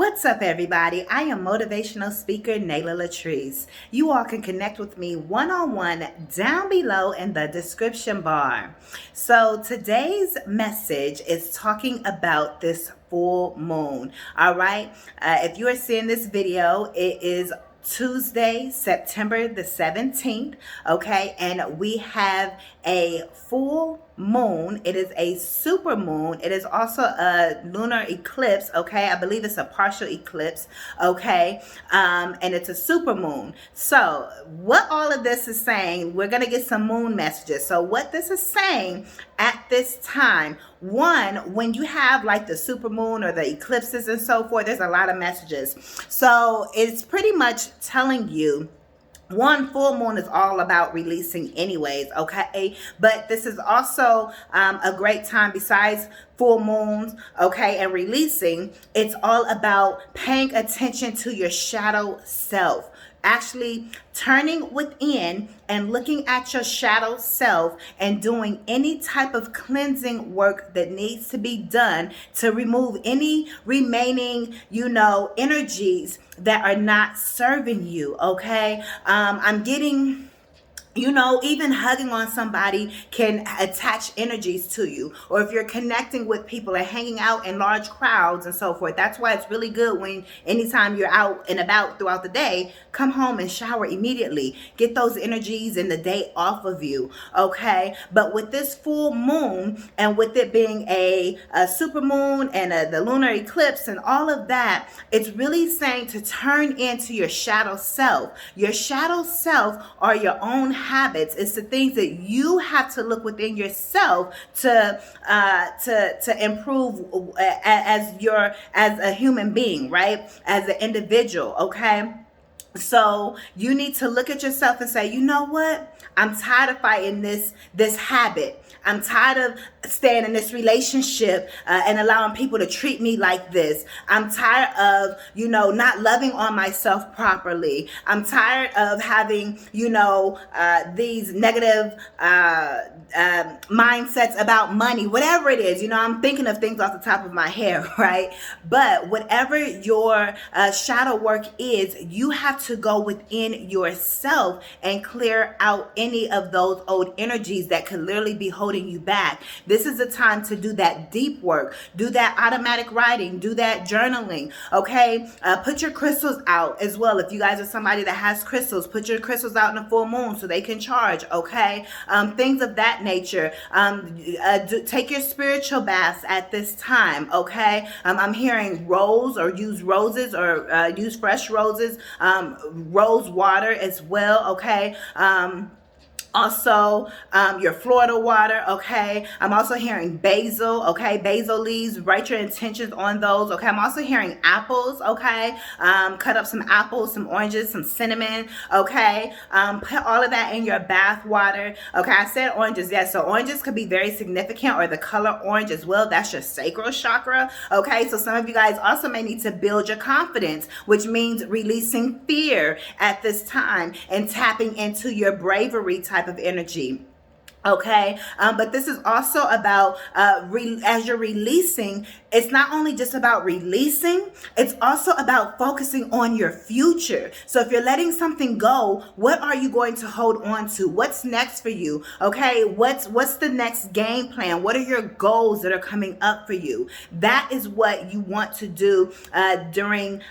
What's up, everybody? I am motivational speaker Nala Latrice. You all can connect with me one-on-one down below in the description bar. So today's message is talking about this full moon. All right. If you are seeing this video, it is Tuesday, September the 17th, okay, and we have a full moon. It is a super moon. It is also a lunar eclipse, okay. I believe it's a partial eclipse, okay, and it's a super moon. So what all of this is saying, we're going to get some moon messages. So what this is saying at this time, one, when you have like the super moon or the eclipses and so forth, there's a lot of messages. So it's pretty much telling you, one, full moon is all about releasing anyways, okay? But this is also a great time besides full moons, okay, and releasing. It's all about paying attention to your shadow self. Actually turning within and looking at your shadow self and doing any type of cleansing work that needs to be done to remove any remaining, energies that are not serving you, okay? I'm getting... even hugging on somebody can attach energies to you. Or if you're connecting with people and hanging out in large crowds and so forth, that's why it's really good when anytime you're out and about throughout the day, come home and shower immediately. Get those energies and the day off of you, okay? But with this full moon and with it being a super moon and the lunar eclipse and all of that, it's really saying to turn into your shadow self. Your shadow self are your own habits. It's the things that you have to look within yourself to improve as a human being, right? As an individual, okay? So you need to look at yourself and say, you know what? I'm tired of fighting this habit. I'm tired of staying in this relationship and allowing people to treat me like this. I'm tired of, not loving on myself properly. I'm tired of having, these negative mindsets about money, whatever it is. I'm thinking of things off the top of my head, right? But whatever your shadow work is, you have to go within yourself and clear out any of those old energies that could literally be holding you back. This is the time to do that deep work, do that automatic writing, do that journaling, okay? Put your crystals out as well. If you guys are somebody that has crystals, put your crystals out in the full moon so they can charge, okay? Things of that nature. Take your spiritual baths at this time, okay? I'm hearing rose or use roses or use fresh roses, rose water as well, okay? Also, your Florida water, okay? I'm also hearing basil, okay? Basil leaves, write your intentions on those, okay? I'm also hearing apples, okay? Cut up some apples, some oranges, some cinnamon, okay? Put all of that in your bath water, okay? I said oranges, yes, so oranges could be very significant, or the color orange as well. That's your sacral chakra, okay? So some of you guys also may need to build your confidence, which means releasing fear at this time and tapping into your bravery type of energy. Okay, but this is also about as you're releasing, it's not only just about releasing, it's also about focusing on your future. So if you're letting something go, what are you going to hold on to? What's next for you? Okay, what's the next game plan? What are your goals that are coming up for you? That is what you want to do during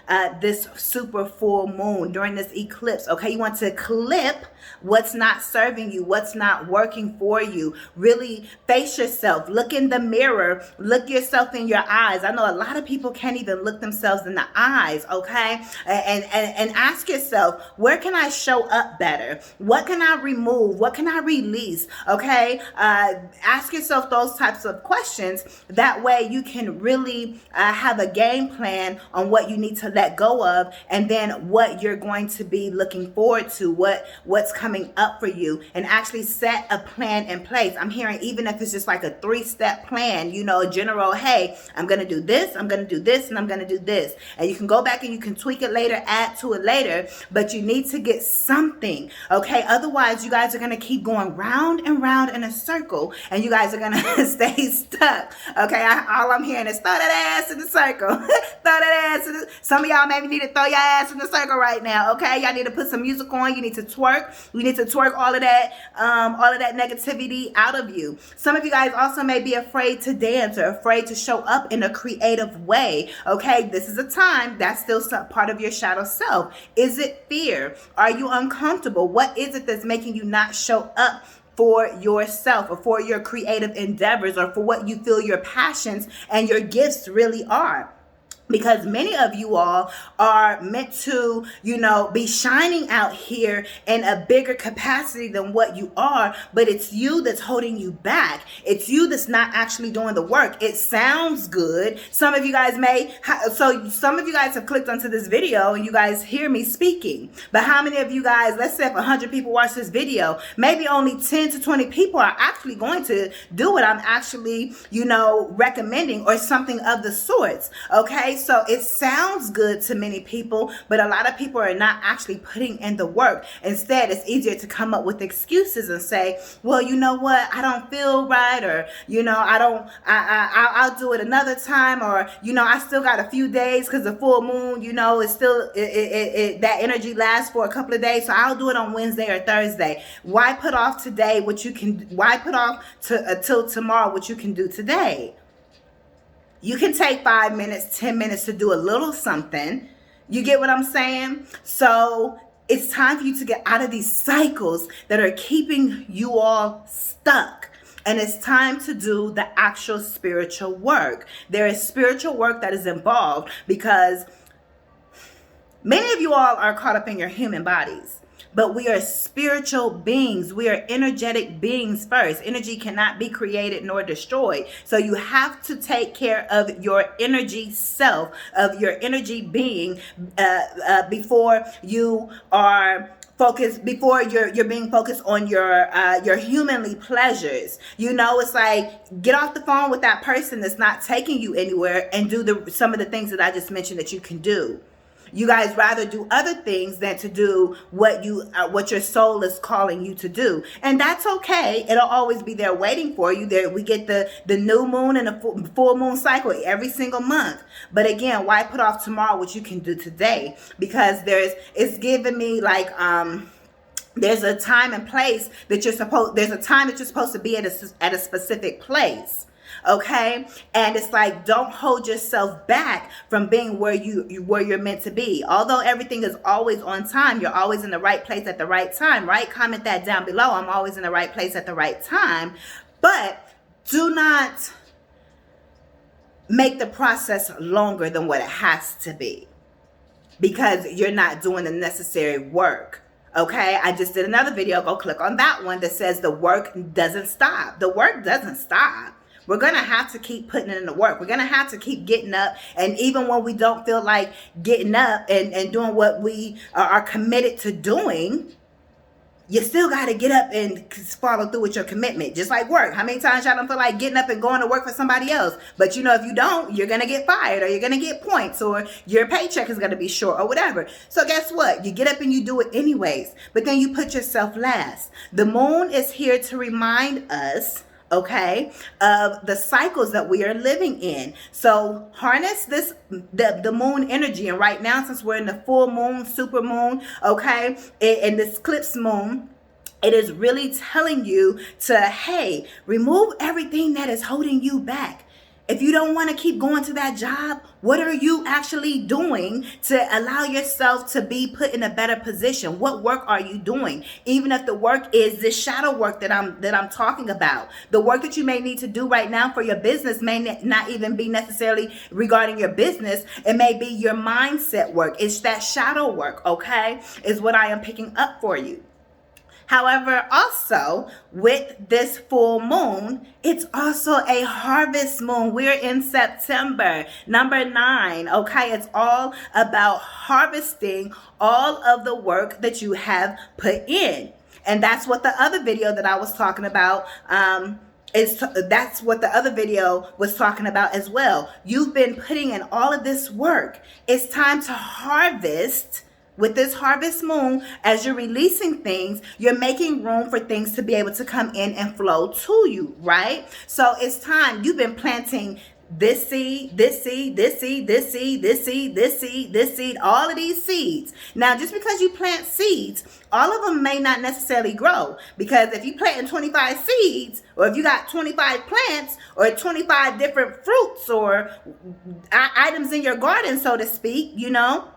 this super full moon, during this eclipse. Okay, you want to clip what's not serving you, what's not working for you. Really face yourself, look in the mirror, look yourself in your eyes. I know a lot of people can't even look themselves in the eyes, okay? And ask yourself, where can I show up better? What can I remove? What can I release? Okay? Ask yourself those types of questions. That way you can really have a game plan on what you need to let go of, and then what you're going to be looking forward to, what's coming up for you, and actually set a plan in place. I'm hearing, even if it's just like a 3-step plan, a general, hey, I'm going to do this, I'm going to do this, and I'm going to do this. And you can go back and you can tweak it later, add to it later, but you need to get something, okay? Otherwise, you guys are going to keep going round and round in a circle, and you guys are going to stay stuck, okay? All I'm hearing is throw that ass in the circle, throw that ass in the, some of y'all maybe need to throw your ass in the circle right now, okay? Y'all need to put some music on. You need to twerk. You need to twerk all of that negativity out of you. Some of you guys also may be afraid to dance or afraid to show up in a creative way, okay? This is a time that's still part of your shadow self. Is it fear? Are you uncomfortable? What is it that's making you not show up for yourself or for your creative endeavors or for what you feel your passions and your gifts really are? Because many of you all are meant to, be shining out here in a bigger capacity than what you are, but it's you that's holding you back. It's you that's not actually doing the work. It sounds good. Some of you guys some of you guys have clicked onto this video and you guys hear me speaking. But how many of you guys, let's say if 100 people watch this video, maybe only 10 to 20 people are actually going to do what I'm actually, recommending or something of the sorts. Okay. So it sounds good to many people, but a lot of people are not actually putting in the work. Instead, it's easier to come up with excuses and say, well, you know what? I don't feel right, or, I'll do it another time, or, I still got a few days because the full moon, it's still, that energy lasts for a couple of days. So I'll do it on Wednesday or Thursday. Why put off today why put off till tomorrow what you can do today? You can take 5 minutes, 10 minutes to do a little something. You get what I'm saying? So it's time for you to get out of these cycles that are keeping you all stuck. And it's time to do the actual spiritual work. There is spiritual work that is involved because many of you all are caught up in your human bodies. But we are spiritual beings. We are energetic beings first. Energy cannot be created nor destroyed. So you have to take care of your energy self, of your energy being before you are focused, before you're being focused on your humanly pleasures. It's like, get off the phone with that person that's not taking you anywhere and do some of the things that I just mentioned that you can do. You guys rather do other things than to do what your soul is calling you to do. And that's okay. It'll always be there waiting for you. There we get the new moon and the full moon cycle every single month. But again, why put off tomorrow what you can do today? Because it's giving me like there's a time and place that there's a time that you're supposed to be at a specific place. Okay, and it's like, don't hold yourself back from being where you're meant to be. Although everything is always on time, you're always in the right place at the right time, right? Comment that down below. I'm always in the right place at the right time. But do not make the process longer than what it has to be, because you're not doing the necessary work. Okay, I just did another video. Go click on that one that says the work doesn't stop. The work doesn't stop. We're going to have to keep putting in the work. We're going to have to keep getting up. And even when we don't feel like getting up and doing what we are committed to doing, you still got to get up and follow through with your commitment. Just like work. How many times y'all don't feel like getting up and going to work for somebody else? But if you don't, you're going to get fired, or you're going to get points, or your paycheck is going to be short, or whatever. So guess what? You get up and you do it anyways. But then you put yourself last. The moon is here to remind us, okay, of the cycles that we are living in. So harness the moon energy. And right now, since we're in the full moon, super moon, okay, and this eclipse moon, it is really telling you to, hey, remove everything that is holding you back. If you don't want to keep going to that job, what are you actually doing to allow yourself to be put in a better position? What work are you doing? Even if the work is the shadow work that I'm talking about. The work that you may need to do right now for your business may not even be necessarily regarding your business. It may be your mindset work. It's that shadow work, okay, is what I am picking up for you. However, also with this full moon, it's also a harvest moon. We're in September, number 9. Okay, it's all about harvesting all of the work that you have put in. And that's what the other video that I was talking about that's what the other video was talking about as well. You've been putting in all of this work. It's time to harvest. With this harvest moon, as you're releasing things, you're making room for things to be able to come in and flow to you, right? So it's time. You've been planting this seed, this seed, this seed, this seed, this seed, this seed, this seed, all of these seeds. Now, just because you plant seeds, all of them may not necessarily grow, because if you plant 25 seeds, or if you got 25 plants, or 25 different fruits or items in your garden, so to speak, you know,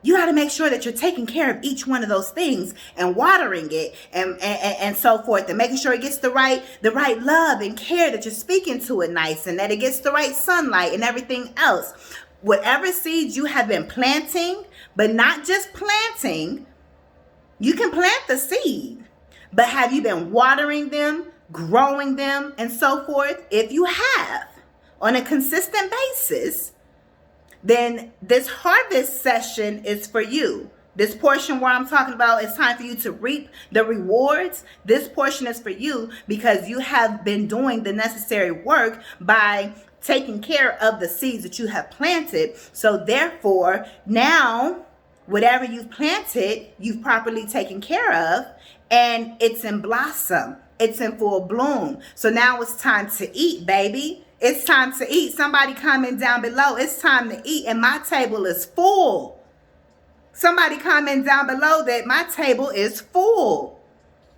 you got to make sure that you're taking care of each one of those things and watering it and so forth, and making sure it gets the right love and care, that you're speaking to it nice, and that it gets the right sunlight and everything else. Whatever seeds you have been planting, but not just planting, you can plant the seed, but have you been watering them, growing them, and so forth? If you have, on a consistent basis, then this harvest session is for you. This portion where I'm talking about, it's time for you to reap the rewards. This portion is for you because you have been doing the necessary work by taking care of the seeds that you have planted. So therefore, now, whatever you've planted, you've properly taken care of, and it's in blossom. It's in full bloom. So now it's time to eat, baby. It's time to eat. Somebody comment down below, it's time to eat, and my table is full. Somebody comment down below that my table is full,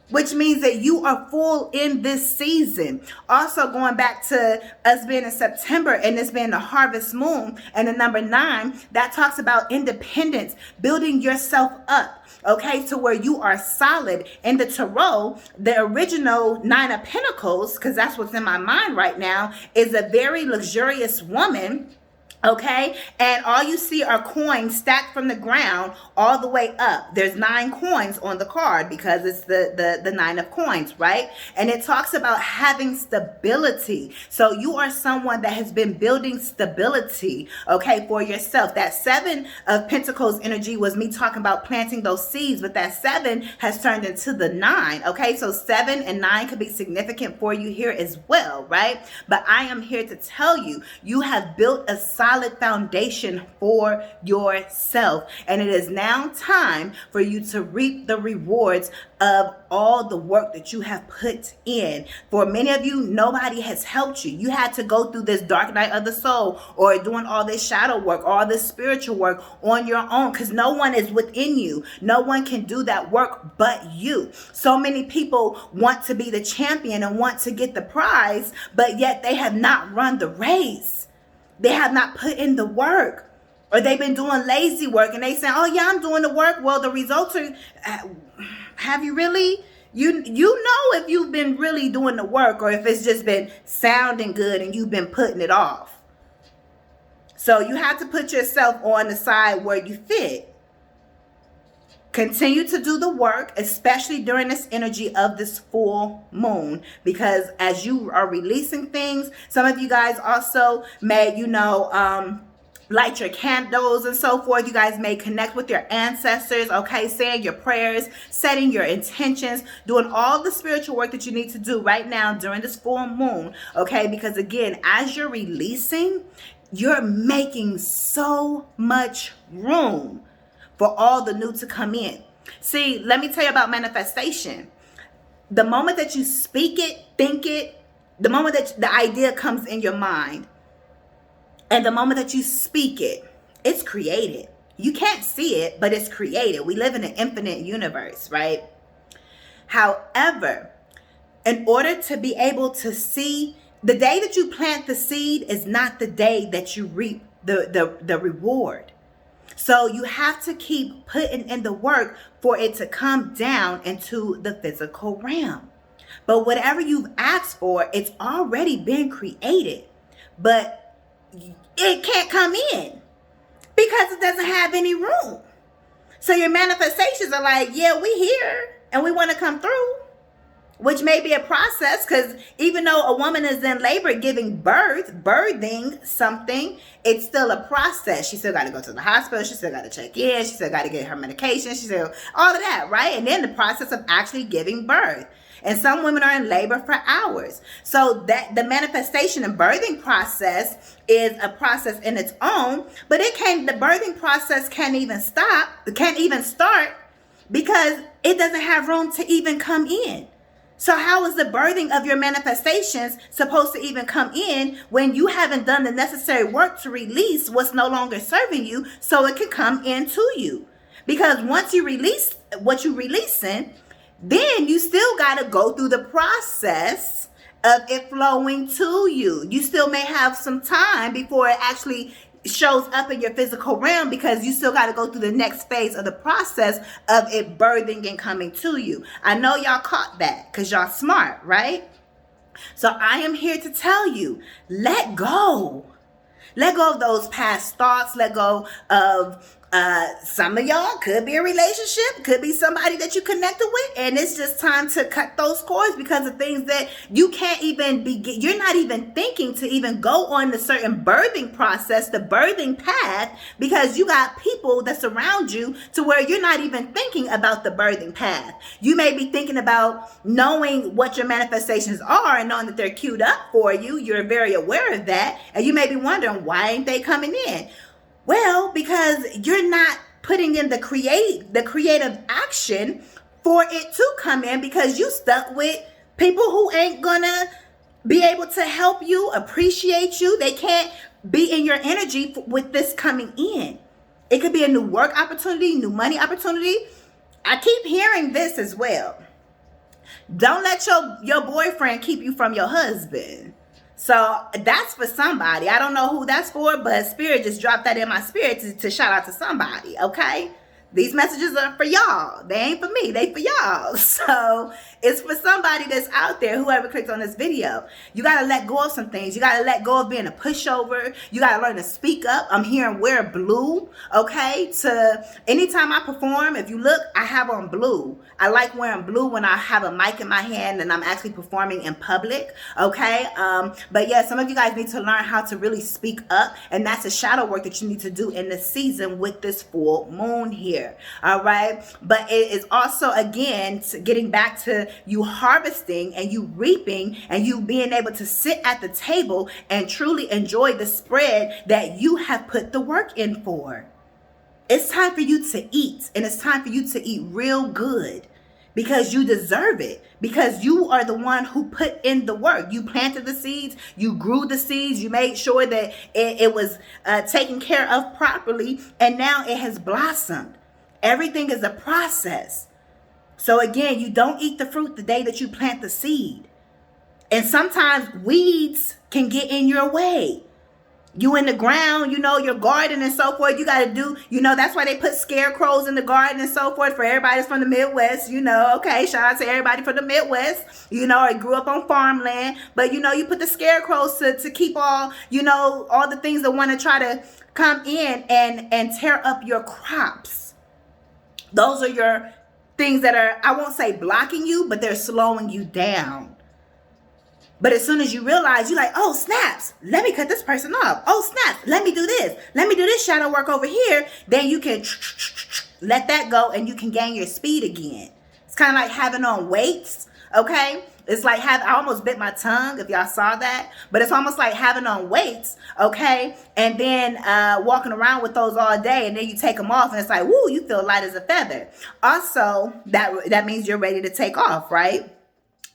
which means that you are full in this season. Also, going back to us being in September and this being the harvest moon and the number 9, that talks about independence, building yourself up, okay, to where you are solid. In the tarot, the original 9 of Pentacles, because that's what's in my mind right now, is a very luxurious woman. Okay, and all you see are coins stacked from the ground all the way up. There's 9 coins on the card because it's the 9 of coins, right? And it talks about having stability. So you are someone that has been building stability, okay, for yourself. That 7 of Pentacles energy was me talking about planting those seeds, but that 7 has turned into the 9, okay? So 7 and 9 could be significant for you here as well, right? But I am here to tell you, you have built a solid foundation for yourself, and it is now time for you to reap the rewards of all the work that you have put in. For many of you, nobody has helped you. You had to go through this dark night of the soul, or doing all this shadow work, all this spiritual work on your own, because no one is within you. No one can do that work but you. So many people want to be the champion and want to get the prize, but yet they have not run the race. They have not put in the work, or they've been doing lazy work, and they say, oh yeah, I'm doing the work. Well, the results are, have you really? You know if you've been really doing the work, or if it's just been sounding good and you've been putting it off. So you have to put yourself on the side where you fit. Continue to do the work, especially during this energy of this full moon, because as you are releasing things, some of you guys also may, light your candles and so forth. You guys may connect with your ancestors, okay, saying your prayers, setting your intentions, doing all the spiritual work that you need to do right now during this full moon, okay, because again, as you're releasing, you're making so much room for all the new to come in. See, let me tell you about manifestation. The moment that you speak it, think it, the moment that the idea comes in your mind, and the moment that you speak it, it's created. You can't see it, but it's created. We live in an infinite universe, right? However, in order to be able to see, the day that you plant the seed is not the day that you reap the reward. So you have to keep putting in the work for it to come down into the physical realm. But whatever you've asked for, it's already been created. But it can't come in because it doesn't have any room. So your manifestations are like, yeah, we here and we want to come through. Which may be a process, because even though a woman is in labor giving birth, birthing something, it's still a process. She still got to go to the hospital. She still got to check in. She still got to get her medication. She still, all of that, right? And then the process of actually giving birth. And some women are in labor for hours. So that the manifestation and birthing process is a process in its own, but the birthing process can't even stop. It can't even start because it doesn't have room to even come in. So how is the birthing of your manifestations supposed to even come in when you haven't done the necessary work to release what's no longer serving you so it can come into you? Because once you release what you're releasing, then you still got to go through the process of it flowing to you. You still may have some time before it actually shows up in your physical realm, because you still got to go through the next phase of the process of it birthing and coming to you. I know y'all caught that because y'all smart, right? So I am here to tell you, let go. Let go of those past thoughts. Let go of some of y'all could be a relationship, could be somebody that you connected with, and it's just time to cut those cords because of things that you can't even begin. You're not even thinking to even go on the certain birthing process, the birthing path, because you got people that surround you to where you're not even thinking about the birthing path. You may be thinking about knowing what your manifestations are and knowing that they're queued up for you. You're very aware of that, and you may be wondering, why ain't they coming in? Well, because you're not putting in the creative action for it to come in, because you stuck with people who ain't gonna be able to help you, appreciate you. They can't be in your energy with this coming in. It could be a new work opportunity, new money opportunity. I keep hearing this as well. Don't let your boyfriend keep you from your husband. So that's for somebody. I don't know who that's for, but Spirit just dropped that in my spirit to shout out to somebody, okay? These messages are for y'all. They ain't for me. They for y'all. So it's for somebody that's out there, whoever clicked on this video. You got to let go of some things. You got to let go of being a pushover. You got to learn to speak up. I'm hearing wear blue, okay? To anytime I perform, if you look, I have on blue. I like wearing blue when I have a mic in my hand and I'm actually performing in public, okay? But yeah, some of you guys need to learn how to really speak up, and that's a shadow work that you need to do in this season with this full moon here. All right, but it is also, again, getting back to you harvesting and you reaping and you being able to sit at the table and truly enjoy the spread that you have put the work in for. It's time for you to eat, and it's time for you to eat real good, because you deserve it, because you are the one who put in the work. You planted the seeds, you grew the seeds, you made sure that it was taken care of properly, and now it has blossomed. Everything is a process. So again, you don't eat the fruit the day that you plant the seed. And sometimes weeds can get in your way. You in the ground, your garden and so forth. You got to do, that's why they put scarecrows in the garden and so forth for everybody that's from the Midwest, okay. Shout out to everybody from the Midwest, or grew up on farmland. But, you put the scarecrows to keep all the things that want to try to come in and tear up your crops. Those are your things that are, I won't say blocking you, but they're slowing you down. But as soon as you realize, you're like, oh, snaps, let me cut this person off. Oh, snaps, let me do this. Let me do this shadow work over here. Then you can let that go and you can gain your speed again. It's kind of like having on weights, okay? It's like I almost bit my tongue if y'all saw that, but it's almost like having on weights, okay? And then walking around with those all day, and then you take them off and it's like, woo, you feel light as a feather. Also, that means you're ready to take off, right?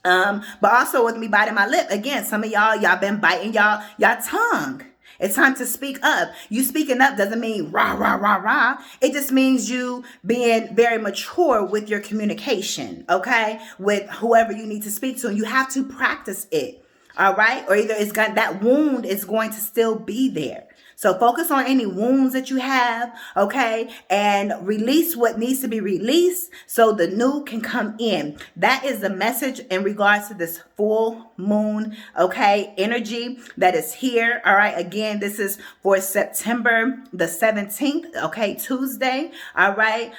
But also with me biting my lip, again, some of y'all been biting y'all tongue. It's time to speak up. You speaking up doesn't mean rah, rah, rah, rah. It just means you being very mature with your communication, okay? With whoever you need to speak to. And you have to practice it, all right? Or either that wound is going to still be there. So focus on any wounds that you have, okay? And release what needs to be released so the new can come in. That is the message in regards to this full moon, okay, energy that is here. All right, again, this is for September the 17th, okay, Tuesday. All right.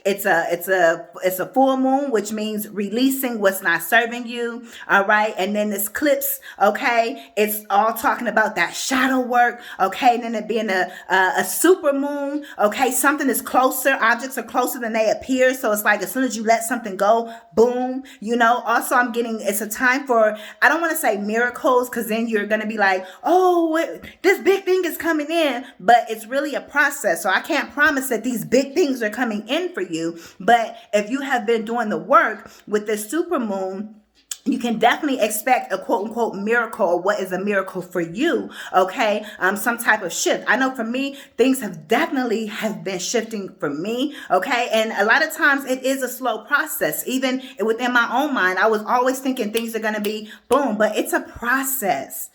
It's a full moon, which means releasing what's not serving you. All right. And then this clips, okay, it's all talking about that shadow work. Okay. And then it being a super moon. Okay. Something is closer. Objects are closer than they appear. So it's like as soon as you let something go, boom, also I'm getting, it's a time for, I don't want to say miracles, because then you're going to be like, oh, this big thing is coming in, but it's really a process. So I can't promise that these big things are coming in for you. you. But if you have been doing the work with this super moon, you can definitely expect a quote unquote miracle, or what is a miracle for you. Okay. Some type of shift. I know for me, things have been shifting for me. Okay. And a lot of times it is a slow process. Even within my own mind, I was always thinking things are going to be boom, but it's a process.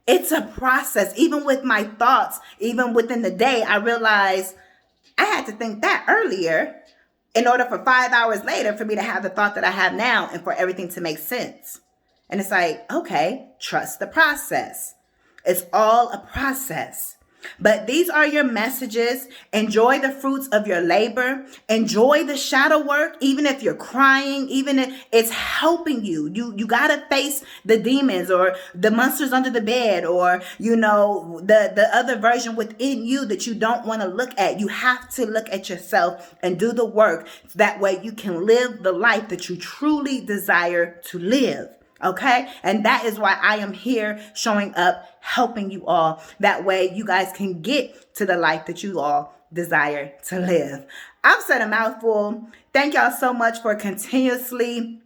It's a process. Even with my thoughts, even within the day, I realized I had to think that earlier in order for 5 hours later for me to have the thought that I have now and for everything to make sense. And it's like, okay, trust the process. It's all a process. But these are your messages. Enjoy the fruits of your labor. Enjoy the shadow work, even if you're crying, even if it's helping you. You got to face the demons or the monsters under the bed, or, the other version within you that you don't want to look at. You have to look at yourself and do the work. That way you can live the life that you truly desire to live. Okay. And that is why I am here showing up, helping you all. That way you guys can get to the life that you all desire to live. I've said a mouthful. Thank y'all so much for continuously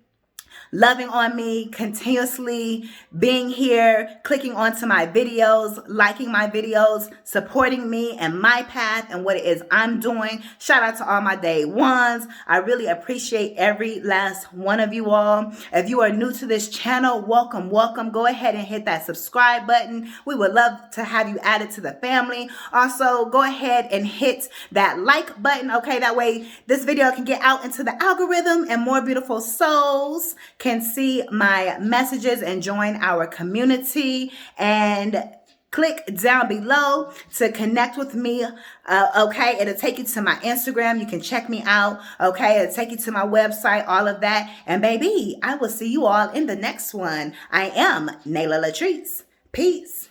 loving on me, continuously being here, clicking onto my videos, liking my videos, supporting me and my path and what it is I'm doing. Shout out to all my day ones. I really appreciate every last one of you all. If you are new to this channel, welcome, welcome. Go ahead and hit that subscribe button. We would love to have you added to the family. Also, go ahead and hit that like button. Okay, that way this video can get out into the algorithm and more beautiful souls can see my messages and join our community. And click down below to connect with me. Okay, it'll take you to my Instagram. You can check me out. Okay, it'll take you to my website, all of that. And baby, I will see you all in the next one. I am Nala Latrice. Peace.